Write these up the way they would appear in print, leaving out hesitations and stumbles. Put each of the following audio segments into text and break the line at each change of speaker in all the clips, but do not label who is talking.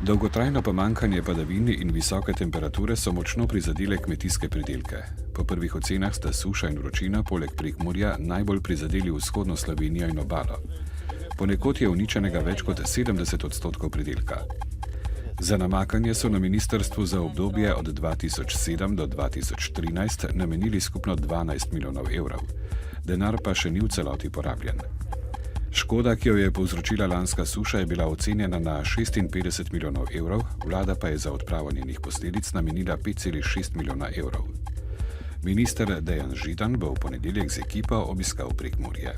Dolgotrajno pomanjkanje padavin in visoke temperature so močno prizadele kmetijske pridelke. Po prvih ocenah sta suša in vročina poleg Prekmurja najbolj prizadeli vzhodno Slovenijo in obalo. Ponekod je uničenega več kot 70% pridelka. Za namakanje so na ministrstvu za obdobje od 2007 do 2013 namenili skupno 12 milijonov evrov. Denar pa še ni v celoti porabljen. Škoda, ki jo je povzročila lanska suša, je bila ocenjena na 56 milijonov evrov, vlada pa je za odpravo njenih posledic namenila 5,6 milijona evrov. Minister Dejan Židan bo v ponedeljek z ekipo obiskal Prekmurje.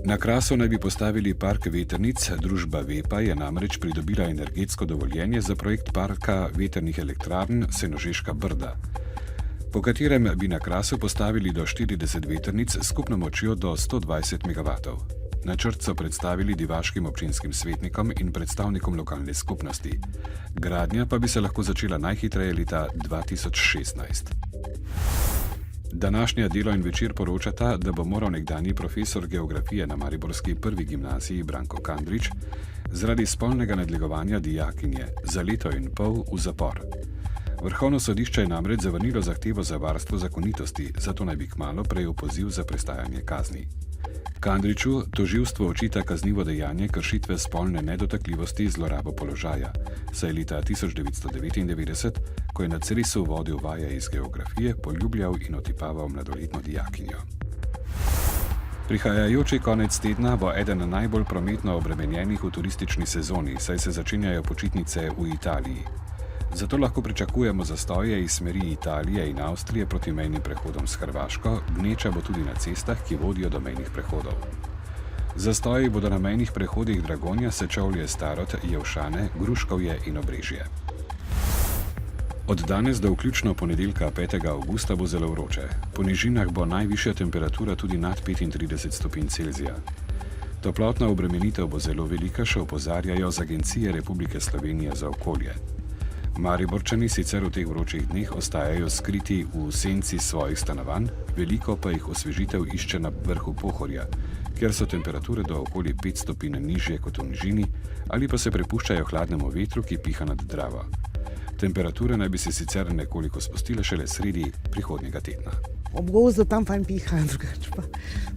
Na Krasu naj bi postavili park vetrnic, družba Vepa je namreč pridobila energetsko dovoljenje za projekt parka vetrnih elektrarn Senožeška Brda, po katerem bi na Krasu postavili do 40 vetrnic s skupno močjo do 120 MW. Načrt so predstavili divaškim občinskim svetnikom in predstavnikom lokalne skupnosti. Gradnja pa bi se lahko začela najhitreje leta 2016. Današnja Delo in Večer poročata, da bo moral nekdanji profesor geografije na mariborski prvi gimnaziji Branko Kandrič zaradi spolnega nadlegovanja dijakinje za leto in pol v zapor. Vrhovno sodišče je namreč zavrnilo zahtevo za varstvo zakonitosti, zato naj bi kmalu prejel poziv za prestajanje kazni. Kandriču tožilstvo očita kaznivo dejanje kršitve spolne nedotakljivosti zlorabo položaja, saj je leta 1999, ko je na Cresu vodil vaje iz geografije, poljubljal in otipaval mladoletno dijakinjo. Prihajajoči konec tedna bo eden najbolj prometno obremenjenih v turistični sezoni, saj se začenjajo počitnice v Italiji. Zato lahko pričakujemo zastoje iz smeri Italije in Avstrije proti mejnim prehodom s Hrvaško, gneča bo tudi na cestah, ki vodijo do mejnih prehodov. Zastoji bodo na mejnih prehodih Dragonja, Sečovlje, Starod, Jelšane, Gruškovje in Obrežje. Od danes do vključno ponedeljka 5. avgusta bo zelo vroče. Po nižinah bo najvišja temperatura tudi nad 35 stopinj Celzija. Toplotna obremenitev bo zelo velika, še opozarjajo z Agencije Republike Slovenije za okolje. Mariborčani sicer v teh vročih dneh ostajajo skriti v senci svojih stanovanj, veliko pa jih osvežitev išče na vrhu Pohorja, kjer so temperature do okoli 5 stopinj nižje kot v nižini, ali pa se prepuščajo hladnemu vetru, ki piha nad Dravo. Temperature naj bi se sicer nekoliko spustile šele sredi prihodnjega tedna.
Ob gozdu tam fajn piha,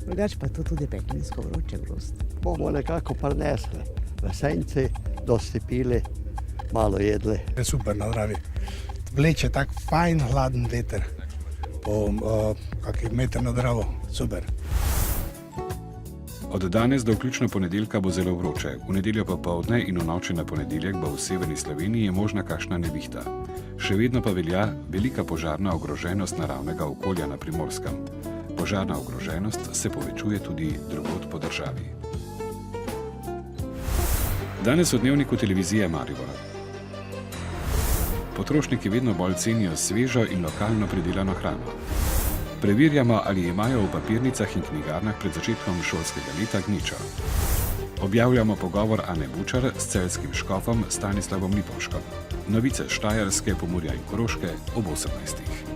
drugače pa to tudi peklinsko vroče grozd.
Bomo nekako prinesli v senci, dosti pili, malo jedli.
Je super na Dravi. Vleče tak fajn hladen veter po kakih meter na Dravo. Super.
Od danes do vključno ponedeljka bo zelo vroče. V nedeljo popoldne in v noči na ponedeljek bo v severni Sloveniji možna kakšna nevihta. Še vedno pa velja velika požarna ogroženost naravnega okolja na Primorskem. Požarna ogroženost se povečuje tudi drugod po državi. Danes v dnevniku televizije Maribor. Potrošniki vedno bolj cenijo svežo in lokalno pridelano hrano. Preverjamo, ali imajo v papirnicah in knjigarnah pred začetkom šolskega leta gnečo. Objavljamo pogovor Ane Bučar s celjskim škofom Stanislavom Lipovškom. Novice Štajerske, Pomurja in Koroške ob 18.